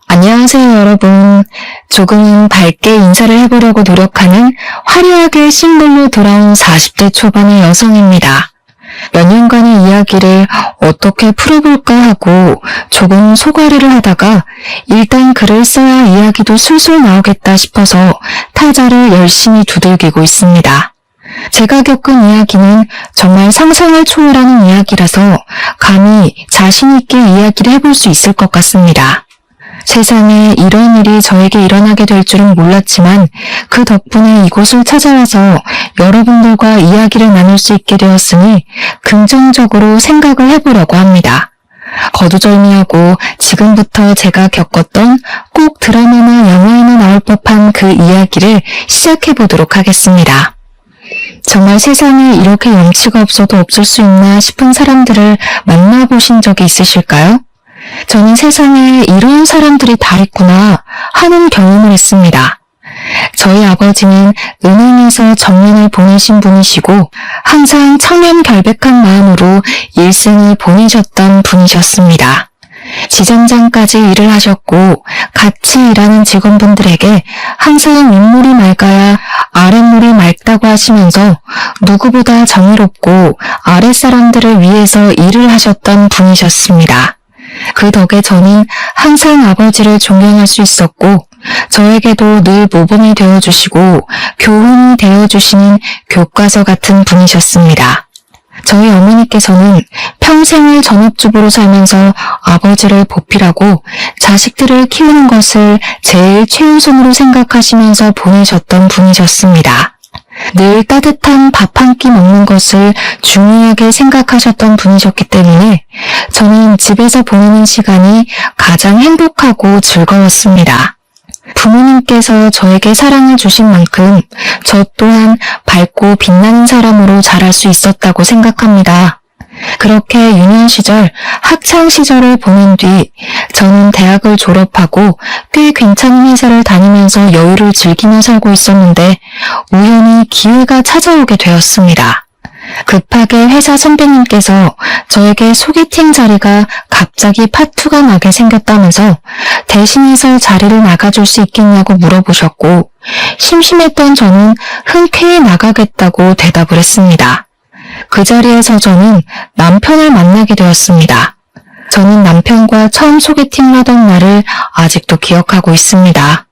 안녕하세요, 여러분. 조금은 밝게 인사를 해보려고 노력하는 화려하게 싱글로 돌아온 40대 초반의 여성입니다. 몇 년간의 이야기를 어떻게 풀어볼까 하고 조금 소가리를 하다가 일단 글을 써야 이야기도 술술 나오겠다 싶어서 타자를 열심히 두들기고 있습니다. 제가 겪은 이야기는 정말 상상을 초월하는 이야기라서 감히 자신 있게 이야기를 해볼 수 있을 것 같습니다. 세상에 이런 일이 저에게 일어나게 될 줄은 몰랐지만 그 덕분에 이곳을 찾아와서 여러분들과 이야기를 나눌 수 있게 되었으니 긍정적으로 생각을 해보려고 합니다. 거두절미하고 지금부터 제가 겪었던 꼭 드라마나 영화에나 나올 법한 그 이야기를 시작해보도록 하겠습니다. 정말 세상에 이렇게 염치가 없어도 없을 수 있나 싶은 사람들을 만나보신 적이 있으실까요? 저는 세상에 이런 사람들이 다 있구나 하는 경험을 했습니다. 저희 아버지는 은행에서 정년을 보내신 분이시고 항상 청렴결백한 마음으로 일생을 보내셨던 분이셨습니다. 지점장까지 일을 하셨고 같이 일하는 직원분들에게 항상 윗물이 맑아야 아랫물이 맑다고 하시면서 누구보다 정의롭고 아랫사람들을 위해서 일을 하셨던 분이셨습니다. 그 덕에 저는 항상 아버지를 존경할 수 있었고 저에게도 늘 모범이 되어주시고 교훈이 되어주시는 교과서 같은 분이셨습니다. 저희 어머니께서는 평생을 전업주부로 살면서 아버지를 보필하고 자식들을 키우는 것을 제일 최우선으로 생각하시면서 보내셨던 분이셨습니다. 늘 따뜻한 밥 한 끼 먹는 것을 중요하게 생각하셨던 분이셨기 때문에 저는 집에서 보내는 시간이 가장 행복하고 즐거웠습니다. 부모님께서 저에게 사랑을 주신 만큼 저 또한 밝고 빛나는 사람으로 자랄 수 있었다고 생각합니다. 그렇게 유년 시절, 학창 시절을 보낸 뒤 저는 대학을 졸업하고 꽤 괜찮은 회사를 다니면서 여유를 즐기며 살고 있었는데 우연히 기회가 찾아오게 되었습니다. 급하게 회사 선배님께서 저에게 소개팅 자리가 갑자기 파투가 나게 생겼다면서 대신해서 자리를 나가줄 수 있겠냐고 물어보셨고 심심했던 저는 흔쾌히 나가겠다고 대답을 했습니다. 그 자리에서 저는 남편을 만나게 되었습니다. 저는 남편과 처음 소개팅을 하던 날을 아직도 기억하고 있습니다.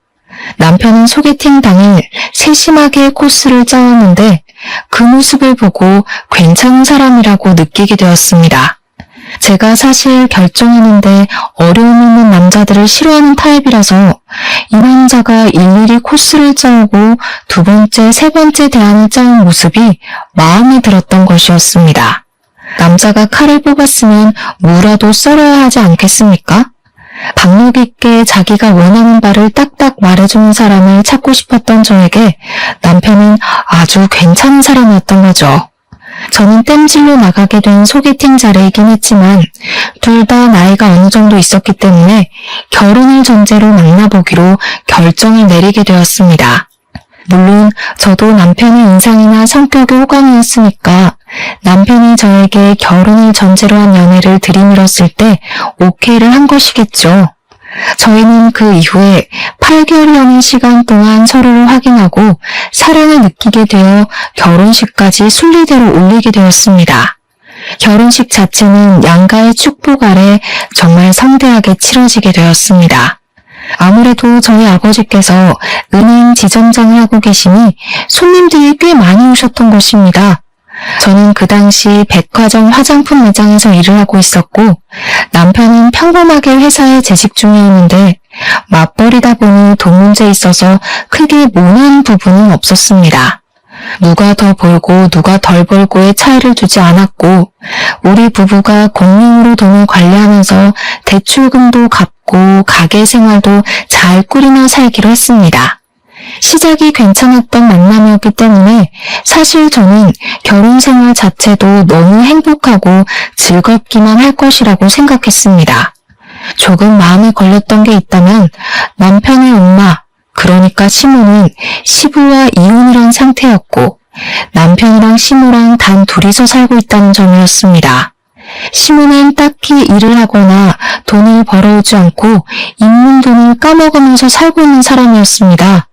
남편은 소개팅 당일 세심하게 코스를 짜왔는데 그 모습을 보고 괜찮은 사람이라고 느끼게 되었습니다. 제가 사실 결정하는데 어려움 있는 남자들을 싫어하는 타입이라서 이 남자가 일일이 코스를 짜오고 두 번째, 세 번째 대안을 짜온 모습이 마음에 들었던 것이었습니다. 남자가 칼을 뽑았으면 무라도 썰어야 하지 않겠습니까? 박력 있게 자기가 원하는 바를 딱딱 말해주는 사람을 찾고 싶었던 저에게 남편은 아주 괜찮은 사람이었던 거죠. 저는 땜질로 나가게 된 소개팅 자리이긴 했지만 둘 다 나이가 어느 정도 있었기 때문에 결혼을 전제로 만나보기로 결정을 내리게 되었습니다. 물론 저도 남편의 인상이나 성격이 호감이었으니까 남편이 저에게 결혼을 전제로 한 연애를 들이밀었을 때 오케이를 한 것이겠죠. 저희는 그 이후에 8개월이라는 시간 동안 서로를 확인하고 사랑을 느끼게 되어 결혼식까지 순리대로 올리게 되었습니다. 결혼식 자체는 양가의 축복 아래 정말 성대하게 치러지게 되었습니다. 아무래도 저희 아버지께서 은행 지점장을 하고 계시니 손님들이 꽤 많이 오셨던 것입니다. 저는 그 당시 백화점 화장품 매장에서 일을 하고 있었고 남편은 평범하게 회사에 재직 중이었는데 맞벌이다 보니 돈 문제에 있어서 크게 모난 부분은 없었습니다. 누가 더 벌고 누가 덜 벌고의 차이를 두지 않았고 우리 부부가 공용으로 돈을 관리하면서 대출금도 갚고 가게 생활도 잘 꾸리며 살기로 했습니다. 시작이 괜찮았던 만남이었기 때문에 사실 저는 결혼 생활 자체도 너무 행복하고 즐겁기만 할 것이라고 생각했습니다. 조금 마음에 걸렸던 게 있다면 남편의 엄마, 그러니까 시모는 시부와 이혼을 한 상태였고 남편이랑 시모랑 단 둘이서 살고 있다는 점이었습니다. 시몬은 딱히 일을 하거나 돈을 벌어오지 않고 있는 돈을 까먹으면서 살고 있는 사람이었습니다.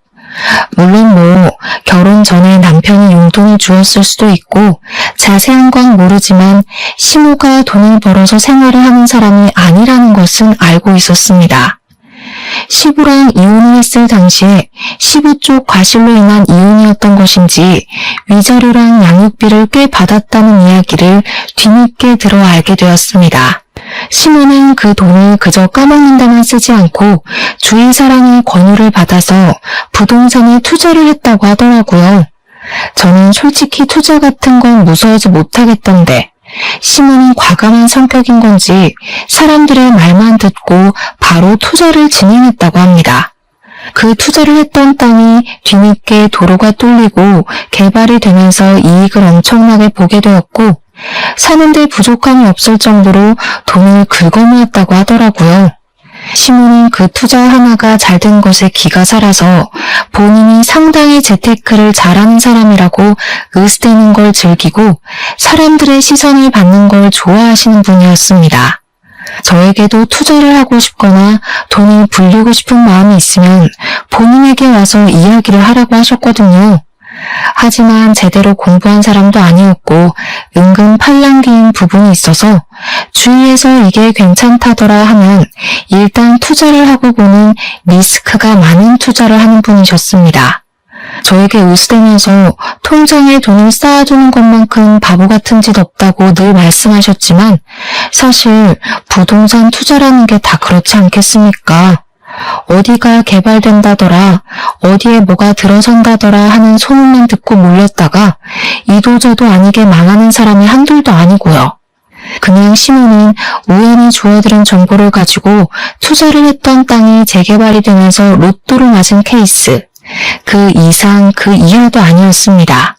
물론 결혼 전에 남편이 용돈을 주었을 수도 있고 자세한 건 모르지만 시모가 돈을 벌어서 생활을 하는 사람이 아니라는 것은 알고 있었습니다. 시부랑 이혼을 했을 당시에 시부 쪽 과실로 인한 이혼이었던 것인지 위자료랑 양육비를 꽤 받았다는 이야기를 뒤늦게 들어 알게 되었습니다. 시모는 그 돈을 그저 까먹는 데만 쓰지 않고 주위 사람의 권유를 받아서 부동산에 투자를 했다고 하더라고요. 저는 솔직히 투자 같은 건 무서워서 못하겠던데 시모는 과감한 성격인 건지 사람들의 말만 듣고 바로 투자를 진행했다고 합니다. 그 투자를 했던 땅이 뒤늦게 도로가 뚫리고 개발이 되면서 이익을 엄청나게 보게 되었고 사는데 부족함이 없을 정도로 돈을 긁어모았다고 하더라고요. 시모는 그 투자 하나가 잘 된 것에 기가 살아서 본인이 상당히 재테크를 잘하는 사람이라고 으스대는 걸 즐기고 사람들의 시선을 받는 걸 좋아하시는 분이었습니다. 저에게도 투자를 하고 싶거나 돈을 불리고 싶은 마음이 있으면 본인에게 와서 이야기를 하라고 하셨거든요. 하지만 제대로 공부한 사람도 아니었고 은근 팔랑귀인 부분이 있어서 주위에서 이게 괜찮다더라 하면 일단 투자를 하고 보는 리스크가 많은 투자를 하는 분이셨습니다. 저에게 으스대면서 통장에 돈을 쌓아두는 것만큼 바보 같은 짓 없다고 늘 말씀하셨지만 사실 부동산 투자라는 게 다 그렇지 않겠습니까? 어디가 개발된다더라, 어디에 뭐가 들어선다더라 하는 소문만 듣고 몰렸다가 이도저도 아니게 망하는 사람이 한둘도 아니고요. 그냥 시모는 우연히 주워들은 정보를 가지고 투자를 했던 땅이 재개발이 되면서 로또를 맞은 케이스, 그 이상 그 이하도 아니었습니다.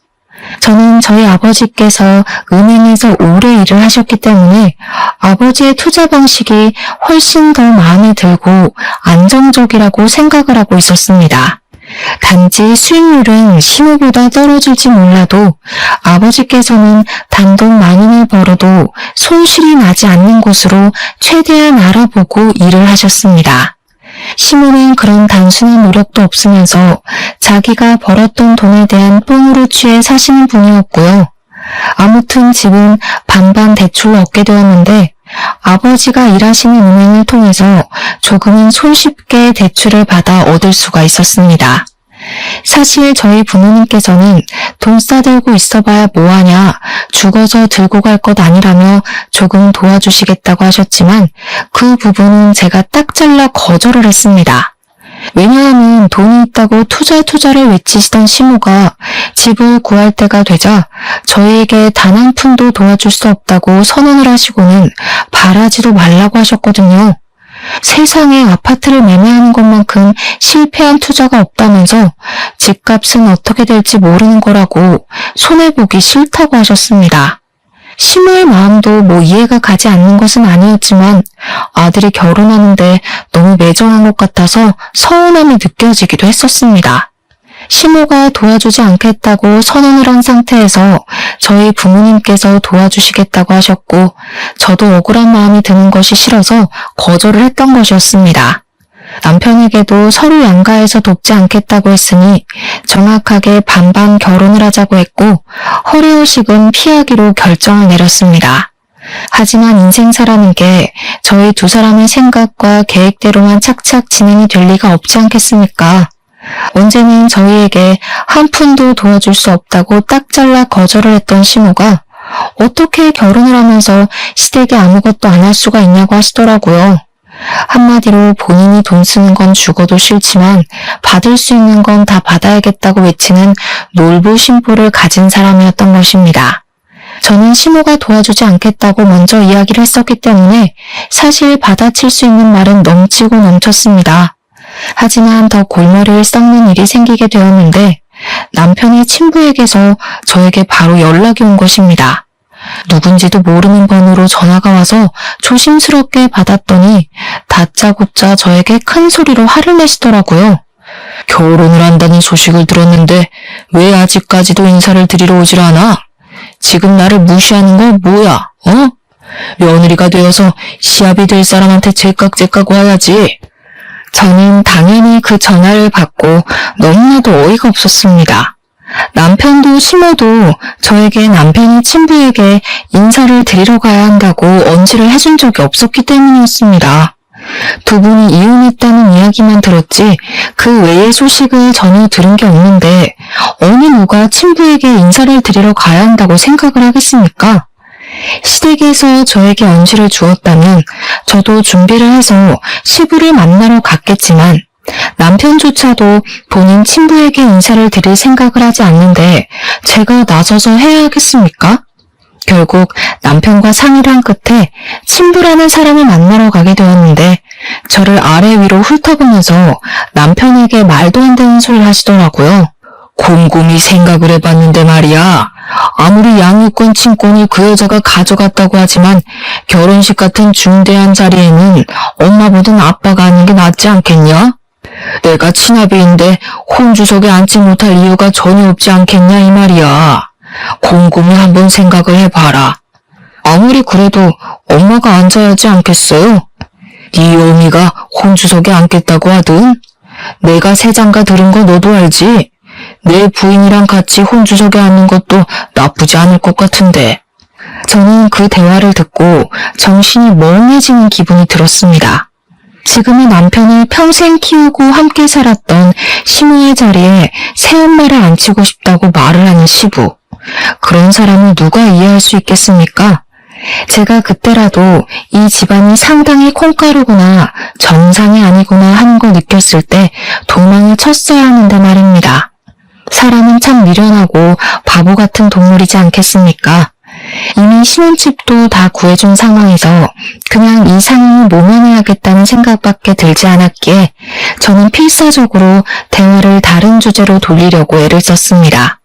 저는 저희 아버지께서 은행에서 오래 일을 하셨기 때문에 아버지의 투자 방식이 훨씬 더 마음에 들고 안정적이라고 생각을 하고 있었습니다. 단지 수익률은 시모보다 떨어질지 몰라도 아버지께서는 단돈 10,000원을 벌어도 손실이 나지 않는 곳으로 최대한 알아보고 일을 하셨습니다. 시모는 그런 단순한 노력도 없으면서 자기가 벌었던 돈에 대한 뽕으로 취해 사시는 분이었고요. 아무튼 집은 반반 대출로 얻게 되었는데 아버지가 일하시는 은행을 통해서 조금은 손쉽게 대출을 받아 얻을 수가 있었습니다. 사실 저희 부모님께서는 돈 싸들고 있어봐야 뭐하냐, 죽어서 들고 갈 것 아니라며 조금 도와주시겠다고 하셨지만 그 부분은 제가 딱 잘라 거절을 했습니다. 왜냐하면 돈이 있다고 투자를 외치시던 시모가 집을 구할 때가 되자 저희에게 단 한 푼도 도와줄 수 없다고 선언을 하시고는 바라지도 말라고 하셨거든요. 세상에 아파트를 매매하는 것만큼 실패한 투자가 없다면서 집값은 어떻게 될지 모르는 거라고 손해보기 싫다고 하셨습니다. 시모의 마음도 이해가 가지 않는 것은 아니었지만 아들이 결혼하는데 너무 매정한 것 같아서 서운함이 느껴지기도 했었습니다. 시모가 도와주지 않겠다고 선언을 한 상태에서 저희 부모님께서 도와주시겠다고 하셨고 저도 억울한 마음이 드는 것이 싫어서 거절을 했던 것이었습니다. 남편에게도 서로 양가해서 돕지 않겠다고 했으니 정확하게 반반 결혼을 하자고 했고 허례허식은 피하기로 결정을 내렸습니다. 하지만 인생사라는 게 저희 두 사람의 생각과 계획대로만 착착 진행이 될 리가 없지 않겠습니까? 언제는 저희에게 한 푼도 도와줄 수 없다고 딱 잘라 거절을 했던 시모가 어떻게 결혼을 하면서 시댁에 아무것도 안 할 수가 있냐고 하시더라고요. 한마디로 본인이 돈 쓰는 건 죽어도 싫지만 받을 수 있는 건 다 받아야겠다고 외치는 놀부심보를 가진 사람이었던 것입니다. 저는 시모가 도와주지 않겠다고 먼저 이야기를 했었기 때문에 사실 받아칠 수 있는 말은 넘치고 넘쳤습니다. 하지만 더 골머리를 썩는 일이 생기게 되었는데 남편의 친부에게서 저에게 바로 연락이 온 것입니다. 누군지도 모르는 번호로 전화가 와서 조심스럽게 받았더니 다짜고짜 저에게 큰 소리로 화를 내시더라고요. 결혼을 한다는 소식을 들었는데 왜 아직까지도 인사를 드리러 오질 않아? 지금 나를 무시하는 거 뭐야? 며느리가 되어서 시합이 될 사람한테 제깍제깍 와야지. 저는 당연히 그 전화를 받고 너무나도 어이가 없었습니다. 남편도 시모도 저에게 남편이 친부에게 인사를 드리러 가야 한다고 언지를 해준 적이 없었기 때문이었습니다. 두 분이 이혼했다는 이야기만 들었지 그 외의 소식을 전혀 들은 게 없는데 어느 누가 친부에게 인사를 드리러 가야 한다고 생각을 하겠습니까? 시댁에서 저에게 언지를 주었다면 저도 준비를 해서 시부를 만나러 갔겠지만 남편조차도 본인 친부에게 인사를 드릴 생각을 하지 않는데 제가 나서서 해야 하겠습니까? 결국 남편과 상의를 한 끝에 친부라는 사람을 만나러 가게 되었는데 저를 아래 위로 훑어보면서 남편에게 말도 안 되는 소리를 하시더라고요. 곰곰이 생각을 해봤는데 말이야. 아무리 양육권 친권을 그 여자가 가져갔다고 하지만 결혼식 같은 중대한 자리에는 엄마보단 아빠가 하는 게 낫지 않겠냐? 내가 친아비인데 혼주석에 앉지 못할 이유가 전혀 없지 않겠냐 이 말이야. 곰곰이 한번 생각을 해봐라. 아무리 그래도 엄마가 앉아야 하지 않겠어요? 네 어미가 혼주석에 앉겠다고 하든 내가 새장가 들은 거 너도 알지? 내 부인이랑 같이 혼주석에 앉는 것도 나쁘지 않을 것 같은데. 저는 그 대화를 듣고 정신이 멍해지는 기분이 들었습니다. 지금의 남편을 평생 키우고 함께 살았던 시모의 자리에 새엄마를 앉히고 싶다고 말을 하는 시부. 그런 사람을 누가 이해할 수 있겠습니까? 제가 그때라도 이 집안이 상당히 콩가루구나, 정상이 아니구나 하는 걸 느꼈을 때 도망을 쳤어야 하는데 말입니다. 사람은 참 미련하고 바보 같은 동물이지 않겠습니까? 이미 신혼집도 다 구해준 상황에서 그냥 이 상황을 모면해야겠다는 생각밖에 들지 않았기에 저는 필사적으로 대화를 다른 주제로 돌리려고 애를 썼습니다.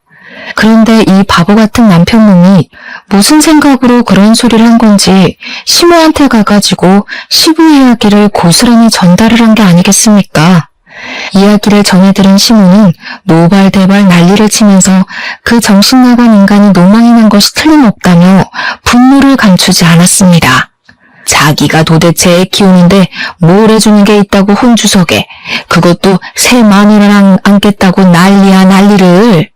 그런데 이 바보 같은 남편놈이 무슨 생각으로 그런 소리를 한 건지 시모한테 가가지고 시부 이야기를 고스란히 전달을 한 게 아니겠습니까? 이야기를 전해들은 시모는 노발대발 난리를 치면서 그 정신나간 인간이 노망이 난 것이 틀림없다며 분노를 감추지 않았습니다. 자기가 도대체 애 키우는데 뭘 해주는 게 있다고 혼주석에, 그것도 새 마누라랑 앉겠다고 난리야 난리를.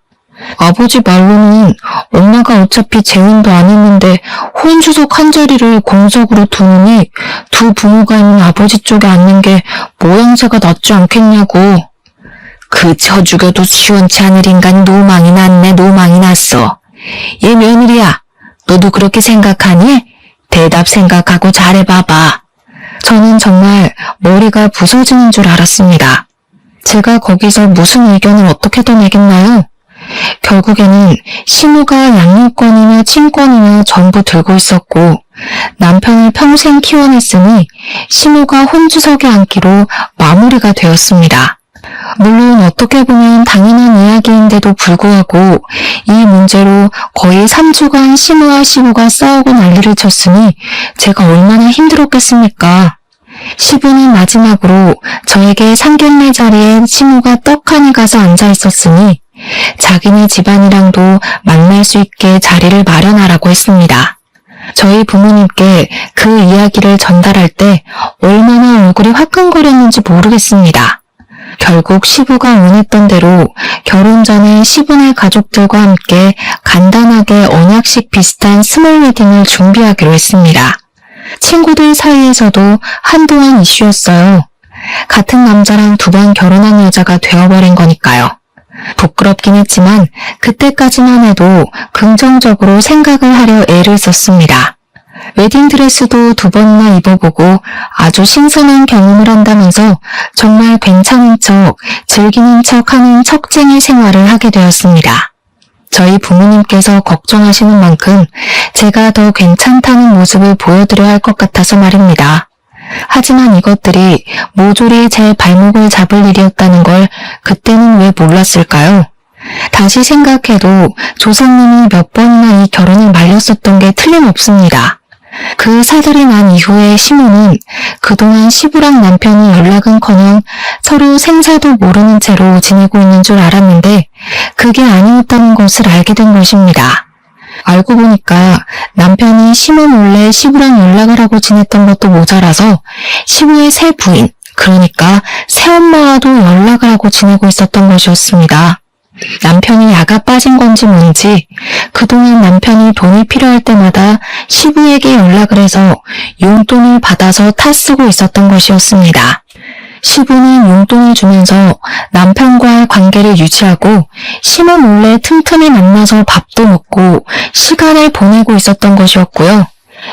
아버지 말로는 엄마가 어차피 재혼도 안 했는데 혼주석 한 자리를 공석으로 두느니 두 부모가 있는 아버지 쪽에 앉는 게 모양새가 낫지 않겠냐고. 그 쳐 죽여도 시원치 않을 인간 노망이 났네. 노망이 났어. 얘 며느리야, 너도 그렇게 생각하니? 대답 생각하고 잘해봐봐. 저는 정말 머리가 부서지는 줄 알았습니다. 제가 거기서 무슨 의견을 어떻게 더 내겠나요? 결국에는 시모가 양육권이며 친권이며 전부 들고 있었고 남편을 평생 키워냈으니 시모가 혼주석에 앉기로 마무리가 되었습니다. 물론 어떻게 보면 당연한 이야기인데도 불구하고 이 문제로 거의 3주간 시모와 시부가 싸우고 난리를 쳤으니 제가 얼마나 힘들었겠습니까? 시부는 마지막으로 저에게 상견례 자리에 시모가 떡하니 가서 앉아 있었으니 자기네 집안이랑도 만날 수 있게 자리를 마련하라고 했습니다. 저희 부모님께 그 이야기를 전달할 때 얼마나 얼굴이 화끈거렸는지 모르겠습니다. 결국 시부가 원했던 대로 결혼 전에 시부네 가족들과 함께 간단하게 언약식 비슷한 스몰 웨딩을 준비하기로 했습니다. 친구들 사이에서도 한동안 이슈였어요. 같은 남자랑 2번 결혼한 여자가 되어버린 거니까요. 부끄럽긴 했지만 그때까지만 해도 긍정적으로 생각을 하려 애를 썼습니다. 웨딩드레스도 2번이나 입어보고 아주 신선한 경험을 한다면서 정말 괜찮은 척, 즐기는 척 하는 척쟁이 생활을 하게 되었습니다. 저희 부모님께서 걱정하시는 만큼 제가 더 괜찮다는 모습을 보여드려야 할 것 같아서 말입니다. 하지만 이것들이 모조리 제 발목을 잡을 일이었다는 걸 그때는 왜 몰랐을까요? 다시 생각해도 조상님이 몇 번이나 이 결혼을 말렸었던 게 틀림없습니다. 그 사달이 난 이후에 시모는 그동안 시부랑 남편이 연락은커녕 서로 생사도 모르는 채로 지내고 있는 줄 알았는데 그게 아니었다는 것을 알게 된 것입니다. 알고 보니까 남편이 시모 몰래 시부랑 연락을 하고 지냈던 것도 모자라서 시부의 새 부인, 그러니까 새엄마와도 연락을 하고 지내고 있었던 것이었습니다. 남편이 야가 빠진 건지 뭔지 그동안 남편이 돈이 필요할 때마다 시부에게 연락을 해서 용돈을 받아서 타쓰고 있었던 것이었습니다. 시부는 용돈을 주면서 남편과의 관계를 유지하고 시모 몰래 틈틈이 만나서 밥도 먹고 시간을 보내고 있었던 것이었고요.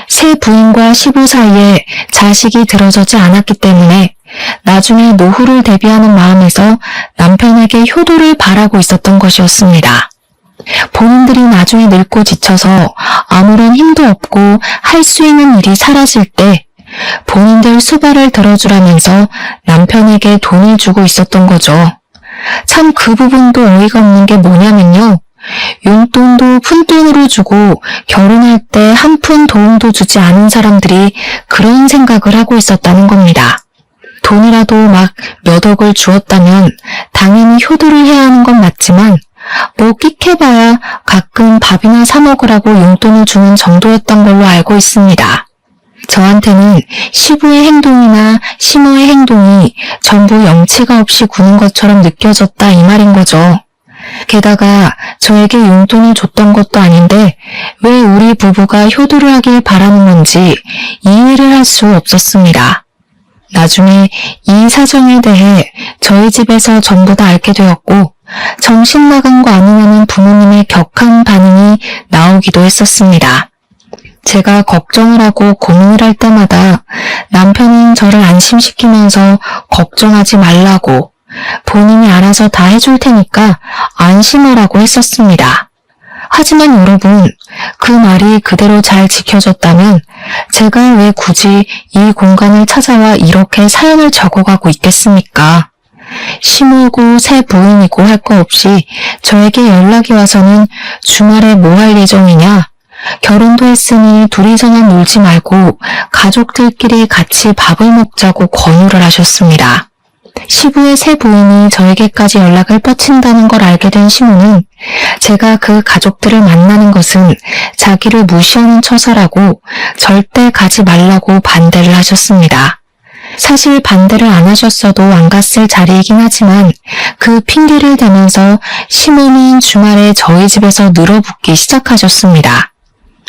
새 부인과 시부 사이에 자식이 들어서지 않았기 때문에 나중에 노후를 대비하는 마음에서 남편에게 효도를 바라고 있었던 것이었습니다. 본인들이 나중에 늙고 지쳐서 아무런 힘도 없고 할 수 있는 일이 사라질 때 본인들 수발을 들어주라면서 남편에게 돈을 주고 있었던 거죠. 참 그 부분도 어이가 없는 게 뭐냐면요. 용돈도 푼돈으로 주고 결혼할 때 한 푼 도움도 주지 않은 사람들이 그런 생각을 하고 있었다는 겁니다. 돈이라도 막 몇 억을 주었다면 당연히 효도를 해야 하는 건 맞지만 뭐 끽해봐야 가끔 밥이나 사 먹으라고 용돈을 주는 정도였던 걸로 알고 있습니다. 저한테는 시부의 행동이나 시모의 행동이 전부 염치가 없이 구는 것처럼 느껴졌다 이 말인 거죠. 게다가 저에게 용돈을 줬던 것도 아닌데 왜 우리 부부가 효도를 하길 바라는 건지 이해를 할 수 없었습니다. 나중에 이 사정에 대해 저희 집에서 전부 다 알게 되었고 정신 나간 거 아니냐는 부모님의 격한 반응이 나오기도 했었습니다. 제가 걱정을 하고 고민을 할 때마다 남편은 저를 안심시키면서 걱정하지 말라고 본인이 알아서 다 해줄 테니까 안심하라고 했었습니다. 하지만 여러분, 그 말이 그대로 잘 지켜졌다면 제가 왜 굳이 이 공간을 찾아와 이렇게 사연을 적어가고 있겠습니까? 시모고 새 부인이고 할 거 없이 저에게 연락이 와서는 주말에 뭐 할 예정이냐? 결혼도 했으니 둘이서만 놀지 말고 가족들끼리 같이 밥을 먹자고 권유를 하셨습니다. 시부의 새 부인이 저에게까지 연락을 뻗친다는 걸 알게 된 시모는 제가 그 가족들을 만나는 것은 자기를 무시하는 처사라고 절대 가지 말라고 반대를 하셨습니다. 사실 반대를 안 하셨어도 안 갔을 자리이긴 하지만 그 핑계를 대면서 시모는 주말에 저희 집에서 늘어붙기 시작하셨습니다.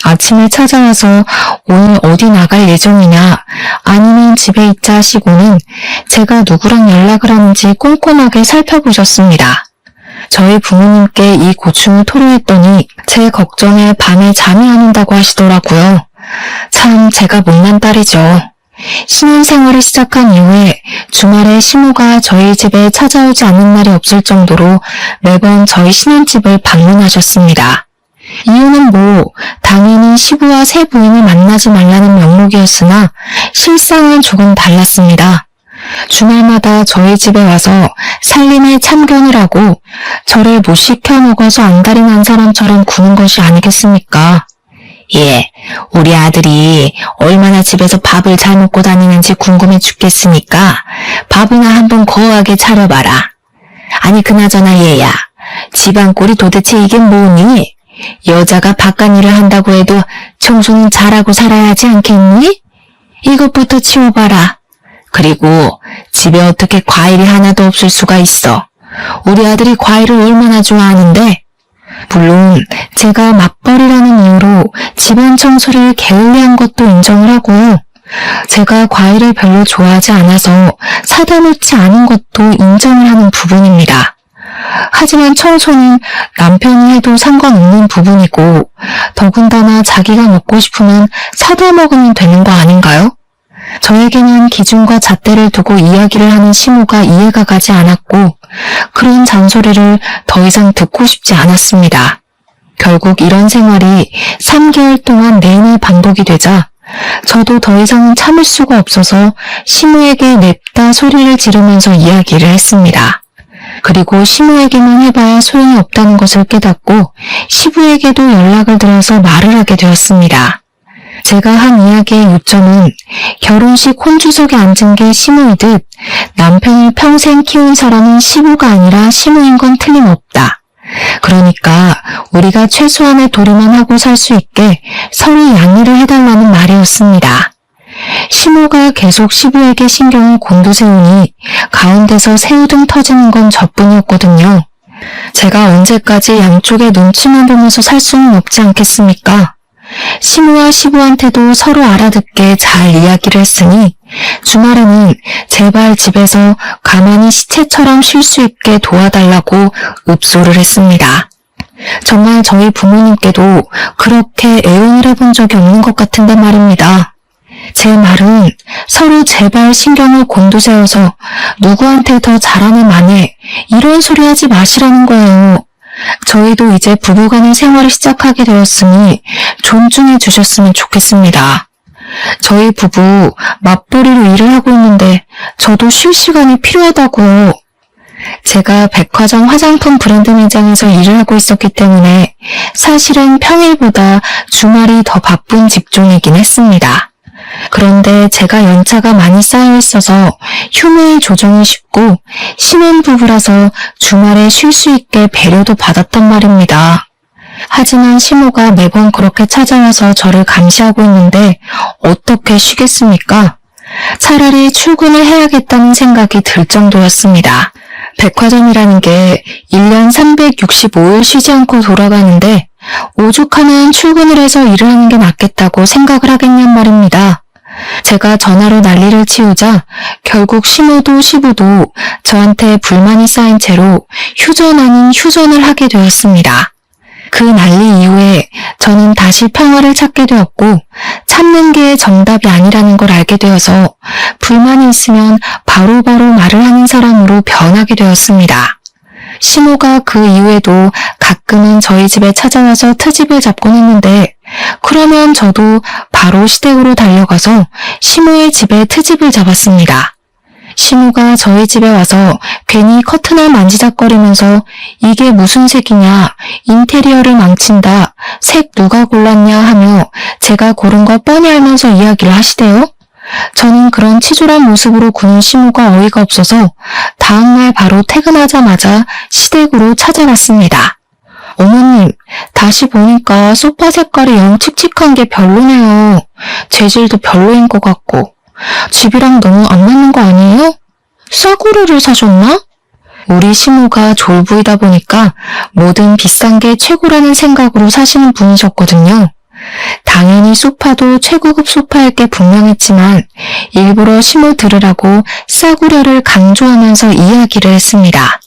아침에 찾아와서 오늘 어디 나갈 예정이냐 아니면 집에 있자 하시고는 제가 누구랑 연락을 하는지 꼼꼼하게 살펴보셨습니다. 저희 부모님께 이 고충을 토로했더니 제 걱정에 밤에 잠이 안 온다고 하시더라고요. 참 제가 못난 딸이죠. 신혼생활을 시작한 이후에 주말에 시모가 저희 집에 찾아오지 않는 날이 없을 정도로 매번 저희 신혼집을 방문하셨습니다. 이유는 뭐 당연히 시부와 새 부인을 만나지 말라는 명목이었으나 실상은 조금 달랐습니다. 주말마다 저희 집에 와서 살림에 참견을 하고 저를 못 시켜 먹어서 안달이 난 사람처럼 구는 것이 아니겠습니까? 예, 우리 아들이 얼마나 집에서 밥을 잘 먹고 다니는지 궁금해 죽겠으니까 밥이나 한번 거하게 차려봐라. 아니 그나저나 얘야, 집안 꼴이 도대체 이게 뭐니? 여자가 바깥일을 한다고 해도 청소는 잘하고 살아야 하지 않겠니? 이것부터 치워봐라. 그리고 집에 어떻게 과일이 하나도 없을 수가 있어. 우리 아들이 과일을 얼마나 좋아하는데. 물론 제가 맞벌이라는 이유로 집안 청소를 게을리한 것도 인정을 하고요. 제가 과일을 별로 좋아하지 않아서 사다 놓지 않은 것도 인정을 하는 부분입니다. 하지만 청소는 남편이 해도 상관없는 부분이고 더군다나 자기가 먹고 싶으면 사다 먹으면 되는 거 아닌가요? 저에게는 기준과 잣대를 두고 이야기를 하는 시모가 이해가 가지 않았고 그런 잔소리를 더 이상 듣고 싶지 않았습니다. 결국 이런 생활이 3개월 동안 내내 반복이 되자 저도 더 이상은 참을 수가 없어서 시모에게 냅다 소리를 지르면서 이야기를 했습니다. 그리고 시모에게만 해봐야 소용이 없다는 것을 깨닫고 시부에게도 연락을 드려서 말을 하게 되었습니다. 제가 한 이야기의 요점은 결혼식 혼주석에 앉은 게 시모이듯 남편을 평생 키운 사람은 시부가 아니라 시모인 건 틀림없다. 그러니까 우리가 최소한의 도리만 하고 살 수 있게 서로 양해를 해달라는 말이었습니다. 시모가 계속 시부에게 신경을 곤두세우니 가운데서 새우등 터지는 건 저뿐이었거든요. 제가 언제까지 양쪽의 눈치만 보면서 살 수는 없지 않겠습니까? 시모와 시부한테도 서로 알아듣게 잘 이야기를 했으니 주말에는 제발 집에서 가만히 시체처럼 쉴 수 있게 도와달라고 읍소를 했습니다. 정말 저희 부모님께도 그렇게 애원을 해본 적이 없는 것 같은데 말입니다. 제 말은 서로 제발 신경을 곤두세워서 누구한테 더 잘하는 만에 이런 소리 하지 마시라는 거예요. 저희도 이제 부부간의 생활을 시작하게 되었으니 존중해 주셨으면 좋겠습니다. 저희 부부 맞벌이로 일을 하고 있는데 저도 쉴 시간이 필요하다고요. 제가 백화점 화장품 브랜드 매장에서 일을 하고 있었기 때문에 사실은 평일보다 주말이 더 바쁜 직종이긴 했습니다. 그런데 제가 연차가 많이 쌓여 있어서 휴무일 조정이 쉽고 신혼부부라서 주말에 쉴 수 있게 배려도 받았단 말입니다. 하지만 시모가 매번 그렇게 찾아와서 저를 감시하고 있는데 어떻게 쉬겠습니까? 차라리 출근을 해야겠다는 생각이 들 정도였습니다. 백화점이라는 게 1년 365일 쉬지 않고 돌아가는데 오죽하면 출근을 해서 일을 하는 게 낫겠다고 생각을 하겠냔 말입니다. 제가 전화로 난리를 치우자 결국 시모도 시부도 저한테 불만이 쌓인 채로 휴전 아닌 휴전을 하게 되었습니다. 그 난리 이후에 저는 다시 평화를 찾게 되었고 참는 게 정답이 아니라는 걸 알게 되어서 불만이 있으면 바로바로 말을 하는 사람으로 변하게 되었습니다. 시모가 그 이후에도 가끔은 저희 집에 찾아와서 트집을 잡곤 했는데 그러면 저도 바로 시댁으로 달려가서 시모의 집에 트집을 잡았습니다. 시모가 저희 집에 와서 괜히 커튼을 만지작거리면서 이게 무슨 색이냐, 인테리어를 망친다, 색 누가 골랐냐 하며 제가 고른 거 뻔히 알면서 이야기를 하시대요. 저는 그런 치졸한 모습으로 구는 시모가 어이가 없어서 다음날 바로 퇴근하자마자 시댁으로 찾아갔습니다. 어머님, 다시 보니까 소파 색깔이 영 칙칙한 게 별로네요. 재질도 별로인 것 같고. 집이랑 너무 안 맞는 거 아니에요? 싸구려를 사셨나? 우리 시모가 졸부이다 보니까 뭐든 비싼 게 최고라는 생각으로 사시는 분이셨거든요. 당연히 소파도 최고급 소파일 게 분명했지만 일부러 시모 들으라고 싸구려를 강조하면서 이야기를 했습니다.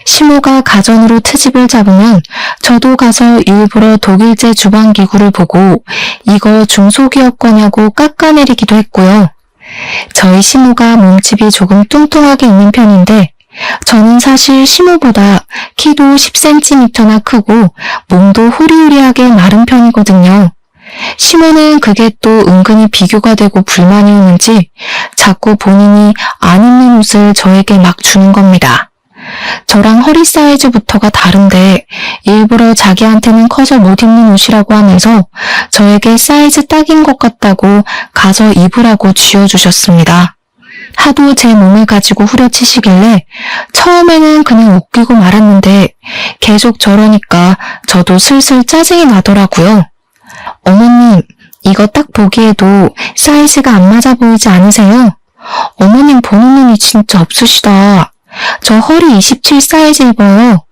시모가 가전으로 트집을 잡으면 저도 가서 일부러 독일제 주방기구를 보고 이거 중소기업 거냐고 깎아내리기도 했고요. 저희 시모가 몸집이 조금 뚱뚱하게 있는 편인데 저는 사실 시모보다 키도 10cm나 크고 몸도 호리호리하게 마른 편이거든요. 시모는 그게 또 은근히 비교가 되고 불만이 오는지 자꾸 본인이 안 입는 옷을 저에게 막 주는 겁니다. 저랑 허리 사이즈부터가 다른데 일부러 자기한테는 커서 못 입는 옷이라고 하면서 저에게 사이즈 딱인 것 같다고 가서 입으라고 쥐어주셨습니다. 하도 제 몸을 가지고 후려치시길래 처음에는 그냥 웃기고 말았는데 계속 저러니까 저도 슬슬 짜증이 나더라고요. 어머님, 이거 딱 보기에도 사이즈가 안 맞아 보이지 않으세요? 어머님 보는 눈이 진짜 없으시다. 저 허리 27 사이즈 입어요.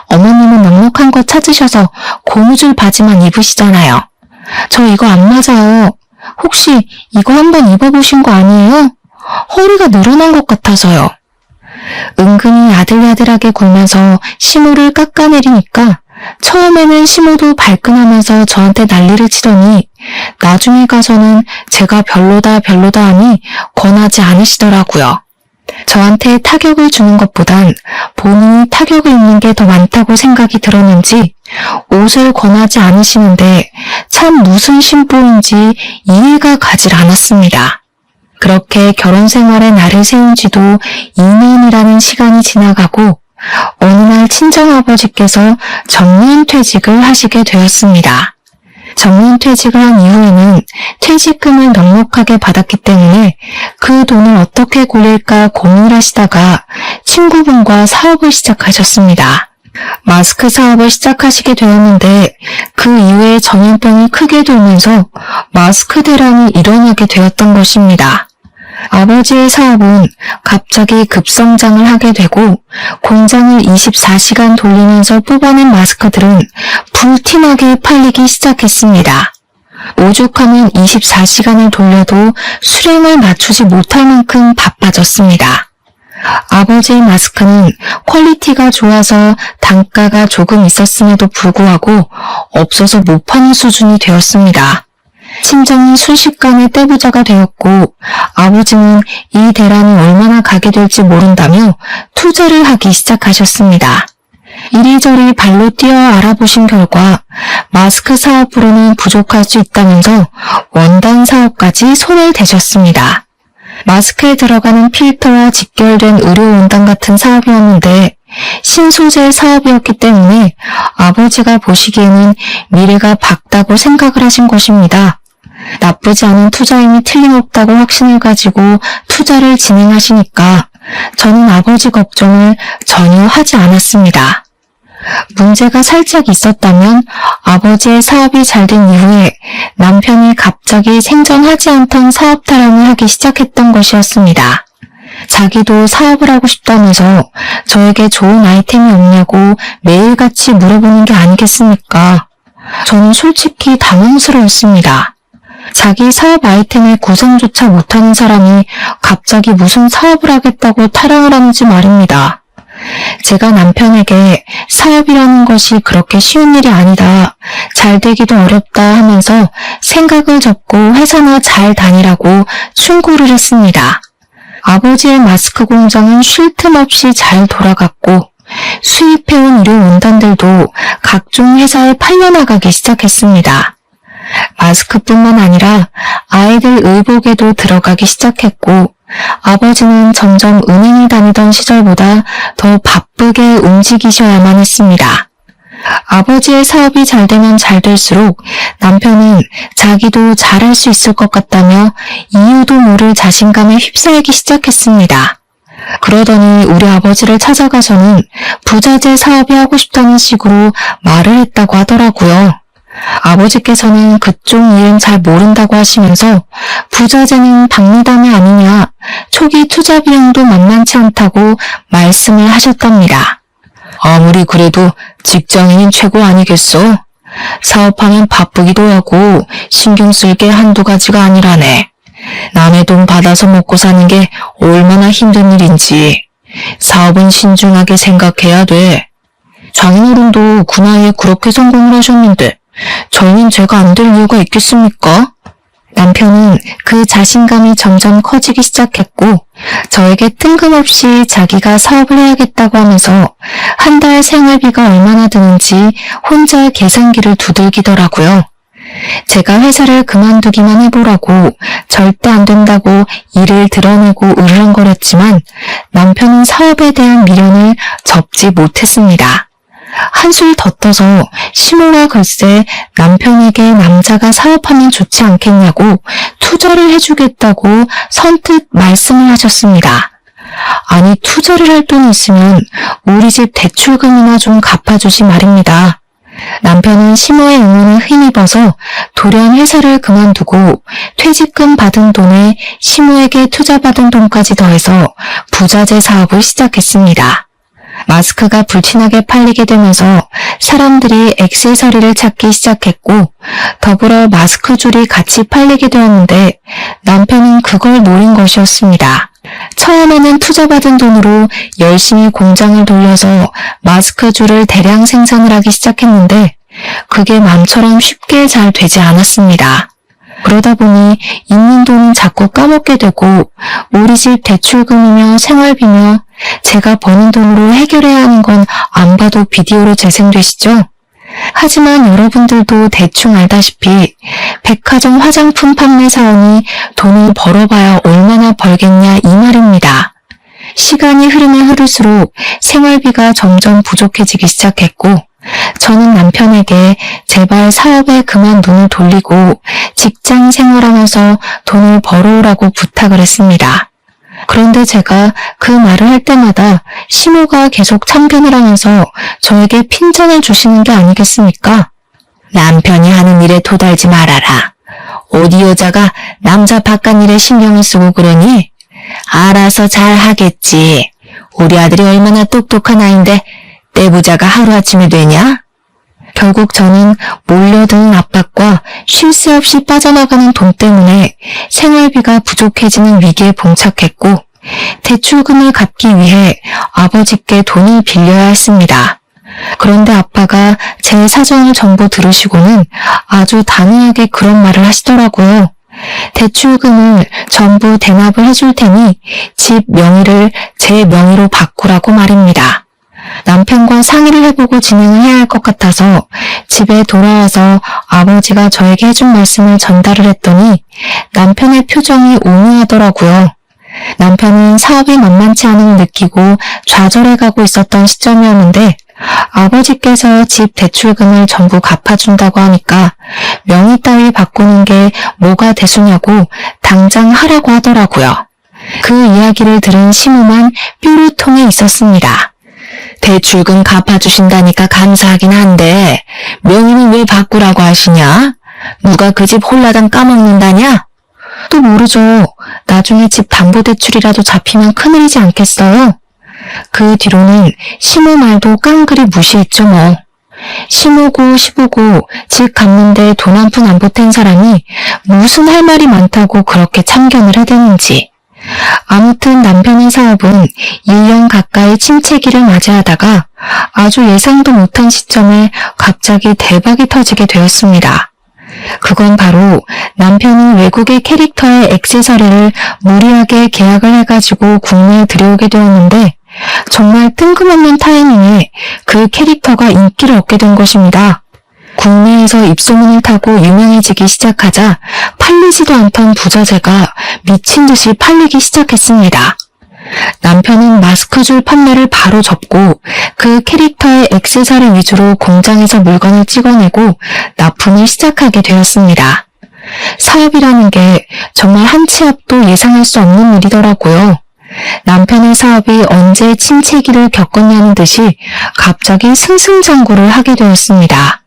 어머님은 넉넉한 거 찾으셔서 고무줄 바지만 입으시잖아요. 저 이거 안 맞아요. 혹시 이거 한번 입어보신 거 아니에요? 허리가 늘어난 것 같아서요. 은근히 야들야들하게 굴면서 시모를 깎아내리니까 처음에는 시모도 발끈하면서 저한테 난리를 치더니 나중에 가서는 제가 별로다 하니 권하지 않으시더라고요. 저한테 타격을 주는 것보단 본인이 타격을 입는 게 더 많다고 생각이 들었는지 옷을 권하지 않으시는데 참 무슨 심보인지 이해가 가질 않았습니다. 그렇게 결혼 생활에 날을 세운 지도 2년이라는 시간이 지나가고 어느 날 친정아버지께서 정년퇴직을 하시게 되었습니다. 정년퇴직을 한 이후에는 퇴직금을 넉넉하게 받았기 때문에 그 돈을 어떻게 굴릴까 고민을 하시다가 친구분과 사업을 시작하셨습니다. 마스크 사업을 시작하시게 되었는데 그 이후에 전염병이 크게 돌면서 마스크 대란이 일어나게 되었던 것입니다. 아버지의 사업은 갑자기 급성장을 하게 되고 공장을 24시간 돌리면서 뽑아낸 마스크들은 불티나게 팔리기 시작했습니다. 오죽하면 24시간을 돌려도 수량을 맞추지 못할 만큼 바빠졌습니다. 아버지의 마스크는 퀄리티가 좋아서 단가가 조금 있었음에도 불구하고 없어서 못 파는 수준이 되었습니다. 친정은 순식간에 떼부자가 되었고 아버지는 이 대란이 얼마나 가게 될지 모른다며 투자를 하기 시작하셨습니다. 이리저리 발로 뛰어 알아보신 결과 마스크 사업으로는 부족할 수 있다면서 원단 사업까지 손을 대셨습니다. 마스크에 들어가는 필터와 직결된 의료 원단 같은 사업이었는데 신소재 사업이었기 때문에 아버지가 보시기에는 미래가 밝다고 생각을 하신 것입니다. 나쁘지 않은 투자임이 틀림없다고 확신을 가지고 투자를 진행하시니까 저는 아버지 걱정을 전혀 하지 않았습니다. 문제가 살짝 있었다면 아버지의 사업이 잘 된 이후에 남편이 갑자기 생전하지 않던 사업 타령을 하기 시작했던 것이었습니다. 자기도 사업을 하고 싶다면서 저에게 좋은 아이템이 없냐고 매일같이 물어보는 게 아니겠습니까? 저는 솔직히 당황스러웠습니다. 자기 사업 아이템의 구성조차 못하는 사람이 갑자기 무슨 사업을 하겠다고 타령을 하는지 말입니다. 제가 남편에게 사업이라는 것이 그렇게 쉬운 일이 아니다, 잘 되기도 어렵다 하면서 생각을 접고 회사나 잘 다니라고 충고를 했습니다. 아버지의 마스크 공장은 쉴 틈 없이 잘 돌아갔고 수입해온 의료 원단들도 각종 회사에 팔려나가기 시작했습니다. 마스크뿐만 아니라 아이들 의복에도 들어가기 시작했고 아버지는 점점 은행에 다니던 시절보다 더 바쁘게 움직이셔야만 했습니다. 아버지의 사업이 잘 되면 잘 될수록 남편은 자기도 잘할 수 있을 것 같다며 이유도 모를 자신감에 휩싸이기 시작했습니다. 그러더니 우리 아버지를 찾아가서는 부자재 사업이 하고 싶다는 식으로 말을 했다고 하더라고요. 아버지께서는 그쪽 일은 잘 모른다고 하시면서 부자재는 박리담이 아니냐, 초기 투자 비용도 만만치 않다고 말씀을 하셨답니다. 아무리 그래도 직장인인 최고 아니겠어? 사업하면 바쁘기도 하고 신경 쓸 게 한두 가지가 아니라네. 남의 돈 받아서 먹고 사는 게 얼마나 힘든 일인지 사업은 신중하게 생각해야 돼. 장인어른도 그 나이에 그렇게 성공을 하셨는데 저희는 제가 안 될 이유가 있겠습니까? 남편은 그 자신감이 점점 커지기 시작했고 저에게 뜬금없이 자기가 사업을 해야겠다고 하면서 한 달 생활비가 얼마나 드는지 혼자 계산기를 두들기더라고요. 제가 회사를 그만두기만 해보라고 절대 안 된다고 일을 드러내고 으르렁거렸지만 남편은 사업에 대한 미련을 접지 못했습니다. 한술 더 떠서 시모가 글쎄 남편에게 남자가 사업하면 좋지 않겠냐고 투자를 해주겠다고 선뜻 말씀을 하셨습니다. 아니, 투자를 할 돈이 있으면 우리 집 대출금이나 좀 갚아주지 말입니다. 남편은 시모의 응원에 힘입어서 돌연 회사를 그만두고 퇴직금 받은 돈에 시모에게 투자받은 돈까지 더해서 부자재 사업을 시작했습니다. 마스크가 불티나게 팔리게 되면서 사람들이 액세서리를 찾기 시작했고 더불어 마스크 줄이 같이 팔리게 되었는데 남편은 그걸 노린 것이었습니다. 처음에는 투자받은 돈으로 열심히 공장을 돌려서 마스크 줄을 대량 생산을 하기 시작했는데 그게 맘처럼 쉽게 잘 되지 않았습니다. 그러다 보니 있는 돈은 자꾸 까먹게 되고 우리 집 대출금이며 생활비며 제가 버는 돈으로 해결해야 하는 건 안 봐도 비디오로 재생되시죠? 하지만 여러분들도 대충 알다시피 백화점 화장품 판매 사원이 돈을 벌어봐야 얼마나 벌겠냐 이 말입니다. 시간이 흐르면 흐를수록 생활비가 점점 부족해지기 시작했고 저는 남편에게 제발 사업에 그만 눈을 돌리고 직장 생활하면서 돈을 벌어오라고 부탁을 했습니다. 그런데 제가 그 말을 할 때마다 시모가 계속 참견을 하면서 저에게 핀잔을 주시는 게 아니겠습니까? 남편이 하는 일에 도달지 말아라. 어디 여자가 남자 바깥 일에 신경을 쓰고 그러니? 알아서 잘 하겠지. 우리 아들이 얼마나 똑똑한 아인데 떼부자가 하루아침에 되냐? 결국 저는 몰려드는 압박과 쉴 새 없이 빠져나가는 돈 때문에 생활비가 부족해지는 위기에 봉착했고 대출금을 갚기 위해 아버지께 돈을 빌려야 했습니다. 그런데 아빠가 제 사정을 전부 들으시고는 아주 단호하게 그런 말을 하시더라고요. 대출금을 전부 대납을 해줄 테니 집 명의를 제 명의로 바꾸라고 말입니다. 남편과 상의를 해보고 진행을 해야 할 것 같아서 집에 돌아와서 아버지가 저에게 해준 말씀을 전달을 했더니 남편의 표정이 오묘하더라고요. 남편은 사업이 만만치 않음을 느끼고 좌절해가고 있었던 시점이었는데 아버지께서 집 대출금을 전부 갚아준다고 하니까 명의 따위 바꾸는 게 뭐가 대수냐고 당장 하라고 하더라고요. 그 이야기를 들은 시모만 뾰루통에 있었습니다. 대출금 갚아주신다니까 감사하긴 한데 명의는 왜 바꾸라고 하시냐? 누가 그 집 홀라당 까먹는다냐? 또 모르죠. 나중에 집 담보대출이라도 잡히면 큰일이지 않겠어요? 그 뒤로는 시모 말도 깡그리 무시했죠 뭐. 시모고 시부고 집 갚는데 돈 한 푼 안 보탠 사람이 무슨 할 말이 많다고 그렇게 참견을 해대는지. 아무튼 남편의 사업은 1년 가까이 침체기를 맞이하다가 아주 예상도 못한 시점에 갑자기 대박이 터지게 되었습니다. 그건 바로 남편이 외국의 캐릭터의 액세서리를 무리하게 계약을 해가지고 국내에 들여오게 되었는데 정말 뜬금없는 타이밍에 그 캐릭터가 인기를 얻게 된 것입니다. 국내에서 입소문을 타고 유명해지기 시작하자 팔리지도 않던 부자재가 미친 듯이 팔리기 시작했습니다. 남편은 마스크줄 판매를 바로 접고 그 캐릭터의 액세서리 위주로 공장에서 물건을 찍어내고 납품을 시작하게 되었습니다. 사업이라는 게 정말 한 치 앞도 예상할 수 없는 일이더라고요. 남편의 사업이 언제 침체기를 겪었냐는 듯이 갑자기 승승장구를 하게 되었습니다.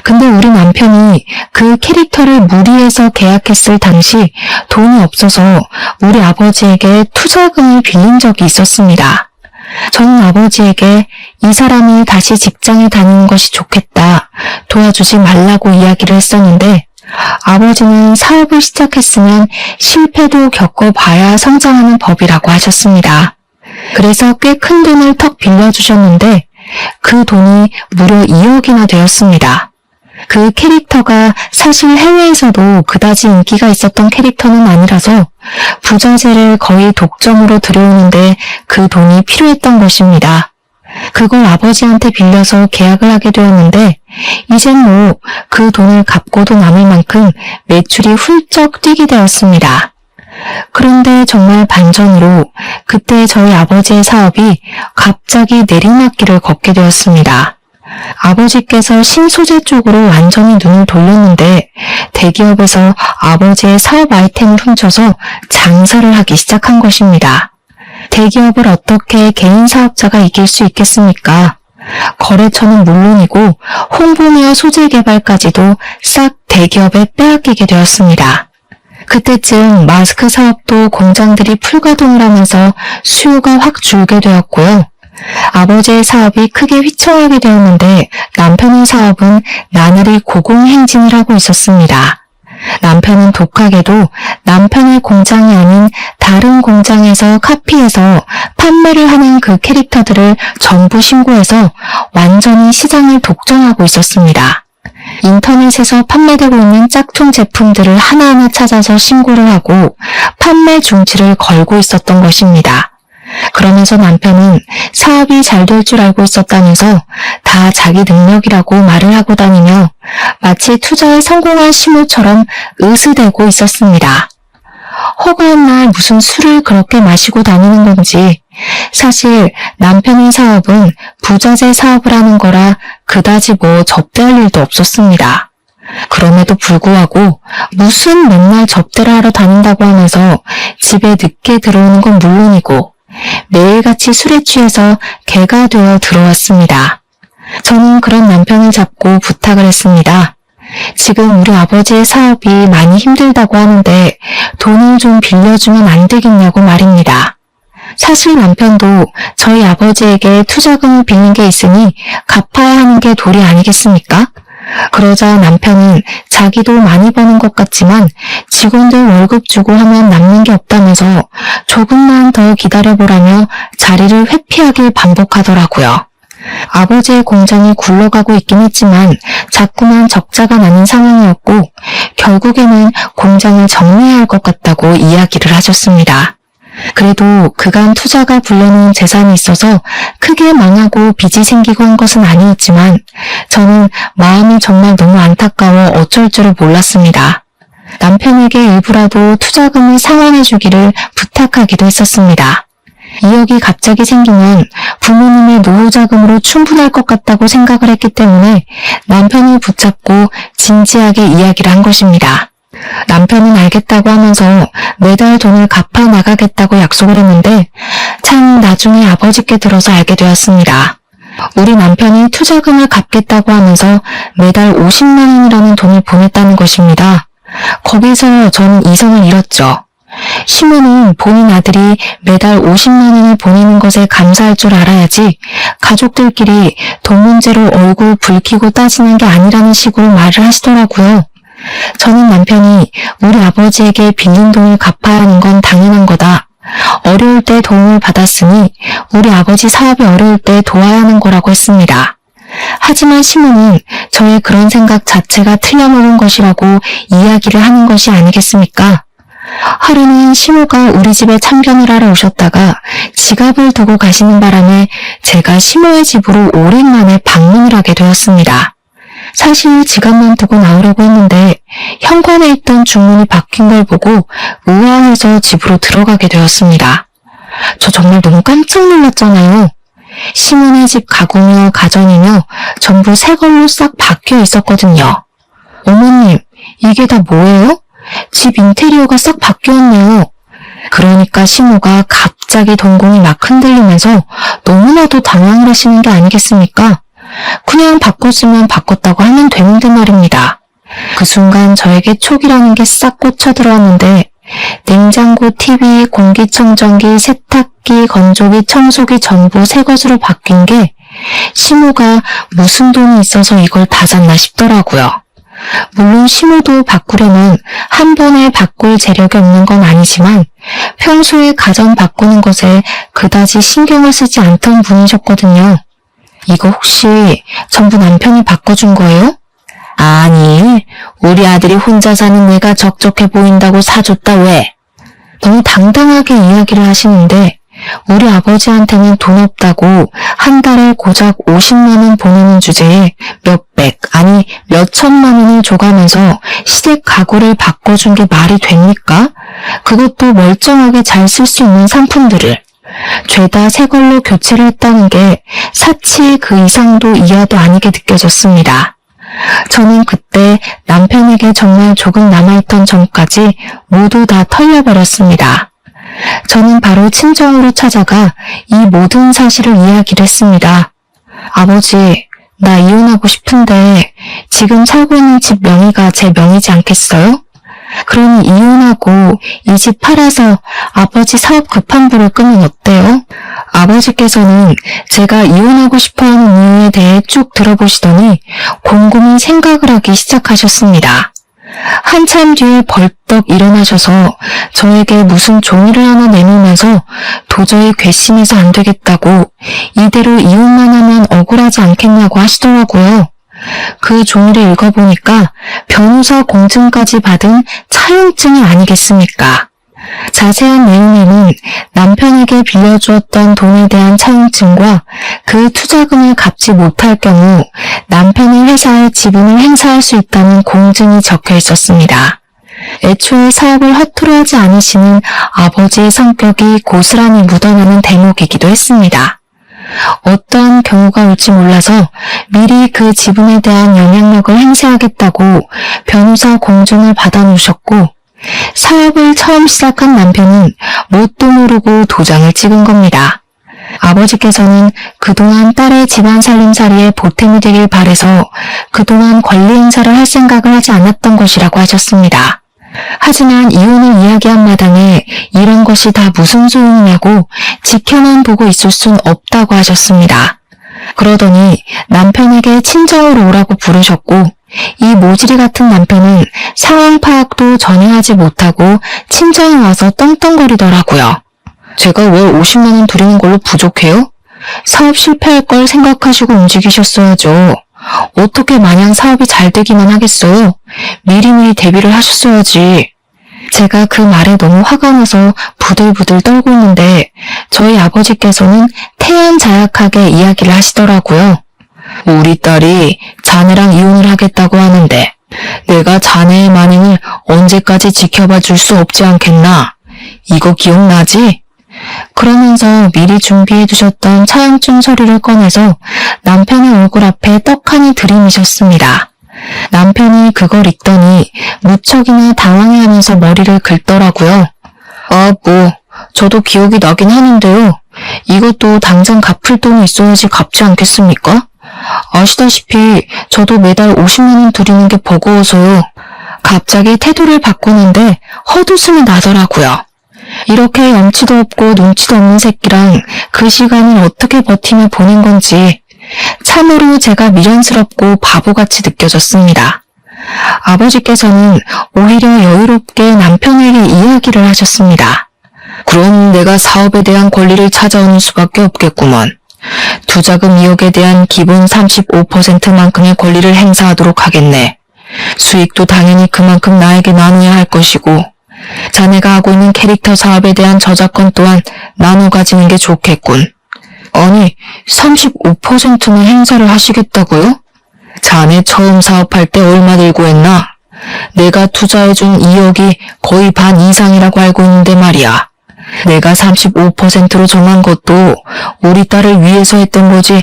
근데 우리 남편이 그 캐릭터를 무리해서 계약했을 당시 돈이 없어서 우리 아버지에게 투자금을 빌린 적이 있었습니다. 저는 아버지에게 이 사람이 다시 직장에 다니는 것이 좋겠다, 도와주지 말라고 이야기를 했었는데 아버지는 사업을 시작했으면 실패도 겪어봐야 성장하는 법이라고 하셨습니다. 그래서 꽤 큰 돈을 턱 빌려주셨는데 그 돈이 무려 2억이나 되었습니다. 그 캐릭터가 사실 해외에서도 그다지 인기가 있었던 캐릭터는 아니라서 부자재를 거의 독점으로 들여오는데 그 돈이 필요했던 것입니다. 그걸 아버지한테 빌려서 계약을 하게 되었는데 이젠 뭐 그 돈을 갚고도 남을 만큼 매출이 훌쩍 뛰게 되었습니다. 그런데 정말 반전으로 그때 저희 아버지의 사업이 갑자기 내리막길을 걷게 되었습니다. 아버지께서 신소재 쪽으로 완전히 눈을 돌렸는데 대기업에서 아버지의 사업 아이템을 훔쳐서 장사를 하기 시작한 것입니다. 대기업을 어떻게 개인 사업자가 이길 수 있겠습니까? 거래처는 물론이고 홍보며 소재 개발까지도 싹 대기업에 빼앗기게 되었습니다. 그때쯤 마스크 사업도 공장들이 풀가동을 하면서 수요가 확 줄게 되었고요. 아버지의 사업이 크게 휘청하게 되었는데 남편의 사업은 나날이 고공행진을 하고 있었습니다. 남편은 독하게도 남편의 공장이 아닌 다른 공장에서 카피해서 판매를 하는 그 캐릭터들을 전부 신고해서 완전히 시장을 독점하고 있었습니다. 인터넷에서 판매되고 있는 짝퉁 제품들을 하나하나 찾아서 신고를 하고 판매 중지를 걸고 있었던 것입니다. 그러면서 남편은 사업이 잘 될 줄 알고 있었다면서 다 자기 능력이라고 말을 하고 다니며 마치 투자에 성공한 시모처럼 으스대고 있었습니다. 허구한 날 무슨 술을 그렇게 마시고 다니는 건지 사실 남편의 사업은 부자재 사업을 하는 거라 그다지 뭐 접대할 일도 없었습니다. 그럼에도 불구하고 무슨 맨날 접대를 하러 다닌다고 하면서 집에 늦게 들어오는 건 물론이고 매일같이 술에 취해서 개가 되어 들어왔습니다. 저는 그런 남편을 잡고 부탁을 했습니다. 지금 우리 아버지의 사업이 많이 힘들다고 하는데 돈을 좀 빌려주면 안 되겠냐고 말입니다. 사실 남편도 저희 아버지에게 투자금을 빌린 게 있으니 갚아야 하는 게 도리 아니겠습니까? 그러자 남편은 자기도 많이 버는 것 같지만 직원들 월급 주고 하면 남는 게 없다면서 조금만 더 기다려보라며 자리를 회피하길 반복하더라고요. 아버지의 공장이 굴러가고 있긴 했지만 자꾸만 적자가 나는 상황이었고 결국에는 공장을 정리해야 할 것 같다고 이야기를 하셨습니다. 그래도 그간 투자가 불려놓은 재산이 있어서 크게 망하고 빚이 생기고 한 것은 아니었지만 저는 마음이 정말 너무 안타까워 어쩔 줄을 몰랐습니다. 남편에게 일부라도 투자금을 상환해주기를 부탁하기도 했었습니다. 2억이 갑자기 생기면 부모님의 노후자금으로 충분할 것 같다고 생각을 했기 때문에 남편을 붙잡고 진지하게 이야기를 한 것입니다. 남편은 알겠다고 하면서 매달 돈을 갚아 나가겠다고 약속을 했는데 참 나중에 아버지께 들어서 알게 되었습니다. 우리 남편이 투자금을 갚겠다고 하면서 매달 50만 원이라는 돈을 보냈다는 것입니다. 거기서 저는 이성을 잃었죠. 시모는 본인 아들이 매달 50만 원을 보내는 것에 감사할 줄 알아야지 가족들끼리 돈 문제로 얼굴 붉히고 따지는 게 아니라는 식으로 말을 하시더라고요. 저는 남편이 우리 아버지에게 빌린 돈을 갚아야 하는 건 당연한 거다. 어려울 때 도움을 받았으니 우리 아버지 사업이 어려울 때 도와야 하는 거라고 했습니다. 하지만 시모는 저의 그런 생각 자체가 틀려먹은 것이라고 이야기를 하는 것이 아니겠습니까? 하루는 시모가 우리 집에 참견을 하러 오셨다가 지갑을 두고 가시는 바람에 제가 시모의 집으로 오랜만에 방문을 하게 되었습니다. 사실 지갑만 두고 나오려고 했는데 현관에 있던 중문이 바뀐 걸 보고 의아해서 집으로 들어가게 되었습니다. 저 정말 너무 깜짝 놀랐잖아요. 시모네 집 가구며 가전이며 전부 새 걸로 싹 바뀌어 있었거든요. 어머님, 이게 다 뭐예요? 집 인테리어가 싹 바뀌었네요. 그러니까 시모가 갑자기 동공이 막 흔들리면서 너무나도 당황을 하시는 게 아니겠습니까? 그냥 바꿨으면 바꿨다고 하면 되는데 말입니다. 그 순간 저에게 촉이라는 게 싹 꽂혀 들어왔는데 냉장고, TV, 공기청정기, 세탁기, 건조기, 청소기 전부 새 것으로 바뀐 게 시모가 무슨 돈이 있어서 이걸 다 샀나 싶더라고요. 물론 시모도 바꾸려면 한 번에 바꿀 재력이 없는 건 아니지만 평소에 가전 바꾸는 것에 그다지 신경을 쓰지 않던 분이셨거든요. 이거 혹시 전부 남편이 바꿔준 거예요? 아니, 우리 아들이 혼자 사는 내가 적적해 보인다고 사줬다 왜? 너무 당당하게 이야기를 하시는데 우리 아버지한테는 돈 없다고 한 달에 고작 50만 원 보내는 주제에 몇백, 아니 몇천만 원을 줘가면서 시댁 가구를 바꿔준 게 말이 됩니까? 그것도 멀쩡하게 잘 쓸 수 있는 상품들을. 죄다 새 걸로 교체를 했다는 게 사치의 그 이상도 이하도 아니게 느껴졌습니다. 저는 그때 남편에게 정말 조금 남아있던 정까지 모두 다 털려버렸습니다. 저는 바로 친정으로 찾아가 이 모든 사실을 이야기를 했습니다. 아버지, 나 이혼하고 싶은데 지금 살고 있는 집 명의가 제 명의지 않겠어요? 그러니 이혼하고 이 집 팔아서 아버지 사업 급한 불을 끄면 어때요? 아버지께서는 제가 이혼하고 싶어하는 이유에 대해 쭉 들어보시더니 곰곰이 생각을 하기 시작하셨습니다. 한참 뒤에 벌떡 일어나셔서 저에게 무슨 종이를 하나 내밀면서 도저히 괘씸해서 안 되겠다고 이대로 이혼만 하면 억울하지 않겠냐고 하시더라고요. 그 종이를 읽어보니까 변호사 공증까지 받은 차용증이 아니겠습니까? 자세한 내용에는 남편에게 빌려주었던 돈에 대한 차용증과 그 투자금을 갚지 못할 경우 남편의 회사에 지분을 행사할 수 있다는 공증이 적혀 있었습니다. 애초에 사업을 허투루 하지 않으시는 아버지의 성격이 고스란히 묻어나는 대목이기도 했습니다. 어떤 경우가 올지 몰라서 미리 그 지분에 대한 영향력을 행사하겠다고 변호사 공증을 받아놓으셨고, 사업을 처음 시작한 남편은 뭣도 모르고 도장을 찍은 겁니다. 아버지께서는 그동안 딸의 집안 살림살이에 보탬이 되길 바래서 그동안 권리 행사를 할 생각을 하지 않았던 것이라고 하셨습니다. 하지만 이혼을 이야기한 마당에 이런 것이 다 무슨 소용이냐고 지켜만 보고 있을 순 없다고 하셨습니다. 그러더니 남편에게 친정으로 오라고 부르셨고, 이 모질이 같은 남편은 상황 파악도 전혀 하지 못하고 친정에 와서 떵떵거리더라고요. 제가 왜 50만 원 드리는 걸로 부족해요? 사업 실패할 걸 생각하시고 움직이셨어야죠. 어떻게 마냥 사업이 잘 되기만 하겠어요? 미리미리 대비를 하셨어야지. 제가 그 말에 너무 화가 나서 부들부들 떨고 있는데 저희 아버지께서는 태연자약하게 이야기를 하시더라고요. 우리 딸이 자네랑 이혼을 하겠다고 하는데 내가 자네의 만행을 언제까지 지켜봐 줄 수 없지 않겠나? 이거 기억나지? 그러면서 미리 준비해 두셨던 차용증 서류를 꺼내서 남편의 얼굴 앞에 떡하니 들이미셨습니다. 남편이 그걸 읽더니 무척이나 당황해하면서 머리를 긁더라고요. 저도 기억이 나긴 하는데요. 이것도 당장 갚을 돈이 있어야지 갚지 않겠습니까? 아시다시피 저도 매달 50만 원 드리는 게 버거워서요. 갑자기 태도를 바꾸는데 헛웃음이 나더라고요. 이렇게 염치도 없고 눈치도 없는 새끼랑 그 시간을 어떻게 버티며 보낸 건지 참으로 제가 미련스럽고 바보같이 느껴졌습니다. 아버지께서는 오히려 여유롭게 남편에게 이야기를 하셨습니다. 그럼 내가 사업에 대한 권리를 찾아오는 수밖에 없겠구먼. 투자금 2억에 대한 기본 35%만큼의 권리를 행사하도록 하겠네. 수익도 당연히 그만큼 나에게 나눠야 할 것이고, 자네가 하고 있는 캐릭터 사업에 대한 저작권 또한 나눠 가지는 게 좋겠군. 아니, 35%나 행사를 하시겠다고요? 자네 처음 사업할 때 얼마 들고 했나? 내가 투자해준 2억이 거의 반 이상이라고 알고 있는데 말이야. 내가 35%로 정한 것도 우리 딸을 위해서 했던 거지.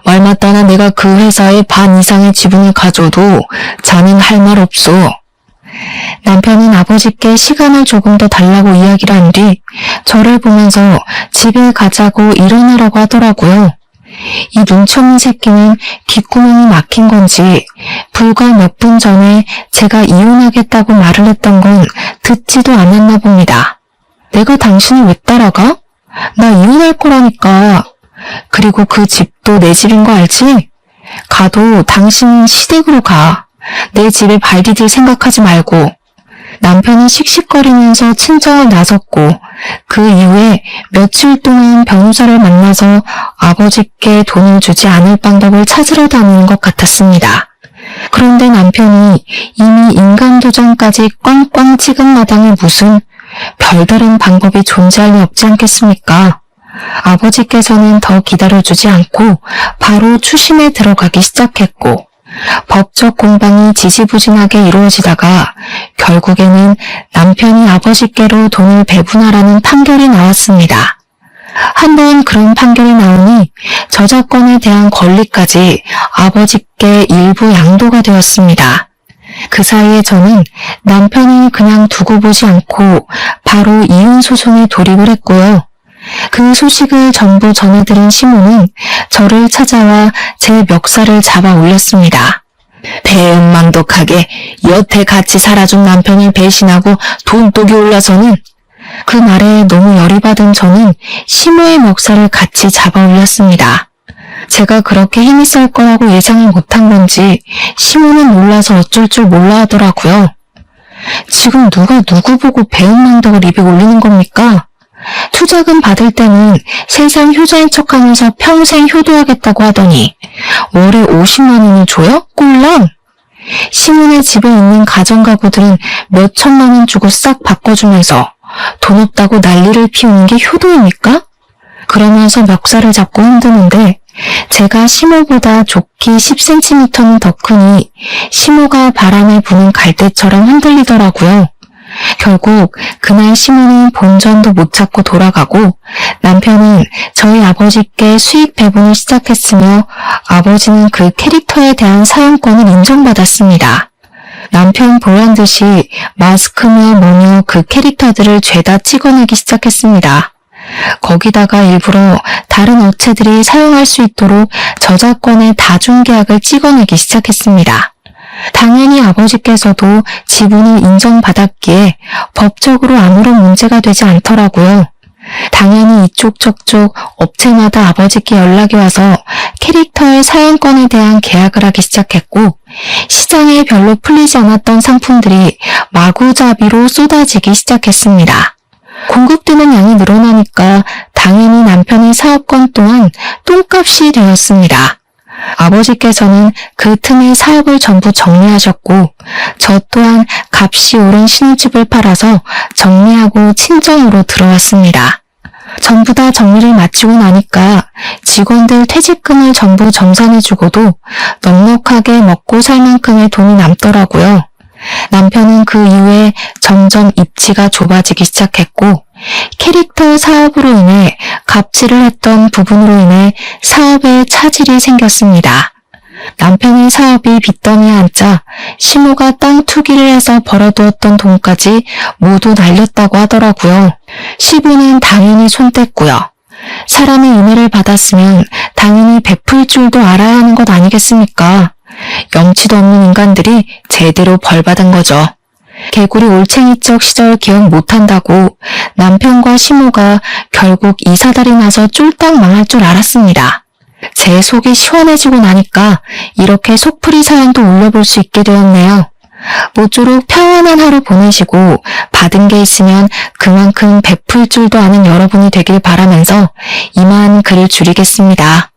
말 맞다나 내가 그 회사의 반 이상의 지분을 가져도 자넨 할 말 없어. 남편은 아버지께 시간을 조금 더 달라고 이야기를 한 뒤 저를 보면서 집에 가자고 일어나라고 하더라고요. 이 눈치 없는 새끼는 귓구멍이 막힌 건지 불과 몇 분 전에 제가 이혼하겠다고 말을 했던 건 듣지도 않았나 봅니다. 내가 당신을 왜 따라가? 나 이혼할 거라니까. 그리고 그 집도 내 집인 거 알지? 가도 당신 시댁으로 가. 내 집에 발 디딜 생각하지 말고. 남편이 씩씩거리면서 친정을 나섰고 그 이후에 며칠 동안 변호사를 만나서 아버지께 돈을 주지 않을 방법을 찾으러 다니는 것 같았습니다. 그런데 남편이 이미 인감도장까지 꽝꽝 찍은 마당에 무슨 별다른 방법이 존재할 리 없지 않겠습니까? 아버지께서는 더 기다려주지 않고 바로 추심에 들어가기 시작했고 법적 공방이 지지부진하게 이루어지다가 결국에는 남편이 아버지께로 돈을 배분하라는 판결이 나왔습니다. 한번 그런 판결이 나오니 저작권에 대한 권리까지 아버지께 일부 양도가 되었습니다. 그 사이에 저는 남편이 그냥 두고 보지 않고 바로 이혼 소송에 돌입을 했고요. 그 소식을 전부 전해들은 시모는 저를 찾아와 제 멱살을 잡아 올렸습니다. 배은망덕하게 여태 같이 살아준 남편을 배신하고 돈독이 올라서는. 그 말에 너무 열이 받은 저는 시모의 멱살을 같이 잡아 올렸습니다. 제가 그렇게 힘이 셀 거라고 예상을 못한 건지 시모는 놀라서 어쩔 줄 몰라 하더라고요. 지금 누가 누구 보고 배은망덕을 입에 올리는 겁니까? 투자금 받을 때는 세상 효자인 척하면서 평생 효도하겠다고 하더니 월에 50만 원을 줘요? 꼴랑! 시몬의 집에 있는 가정가구들은 몇 천만 원 주고 싹 바꿔주면서 돈 없다고 난리를 피우는 게 효도입니까? 그러면서 멱살을 잡고 흔드는데 제가 시모보다 좋기 10cm는 더 크니 시모가 바람에 부는 갈대처럼 흔들리더라고요. 결국 그날 시모는 본전도 못 찾고 돌아가고 남편은 저희 아버지께 수익 배분을 시작했으며 아버지는 그 캐릭터에 대한 사용권을 인정받았습니다. 남편 보란 듯이 마스크며 뭐며 그 캐릭터들을 죄다 찍어내기 시작했습니다. 거기다가 일부러 다른 업체들이 사용할 수 있도록 저작권의 다중계약을 찍어내기 시작했습니다. 당연히 아버지께서도 지분을 인정받았기에 법적으로 아무런 문제가 되지 않더라고요. 당연히 이쪽 저쪽 업체마다 아버지께 연락이 와서 캐릭터의 사용권에 대한 계약을 하기 시작했고 시장에 별로 풀리지 않았던 상품들이 마구잡이로 쏟아지기 시작했습니다. 공급되는 양이 늘어나니까 당연히 남편의 사업권 또한 똥값이 되었습니다. 아버지께서는 그 틈에 사업을 전부 정리하셨고 저 또한 값이 오른 신혼집을 팔아서 정리하고 친정으로 들어왔습니다. 전부 다 정리를 마치고 나니까 직원들 퇴직금을 전부 정산해주고도 넉넉하게 먹고 살 만큼의 돈이 남더라고요. 남편은 그 이후에 점점 입지가 좁아지기 시작했고 캐릭터 사업으로 인해 갑질을 했던 부분으로 인해 사업에 차질이 생겼습니다. 남편의 사업이 빚더미에 앉자 시모가 땅 투기를 해서 벌어두었던 돈까지 모두 날렸다고 하더라고요. 시부는 당연히 손댔고요. 사람의 은혜를 받았으면 당연히 베풀 줄도 알아야 하는 것 아니겠습니까? 염치도 없는 인간들이 제대로 벌받은 거죠. 개구리 올챙이적 시절 기억 못한다고 남편과 시모가 결국 이사달이 나서 쫄딱 망할 줄 알았습니다. 제 속이 시원해지고 나니까 이렇게 속풀이 사연도 올려볼 수 있게 되었네요. 모쪼록 평안한 하루 보내시고 받은 게 있으면 그만큼 베풀 줄도 아는 여러분이 되길 바라면서 이만 글을 줄이겠습니다.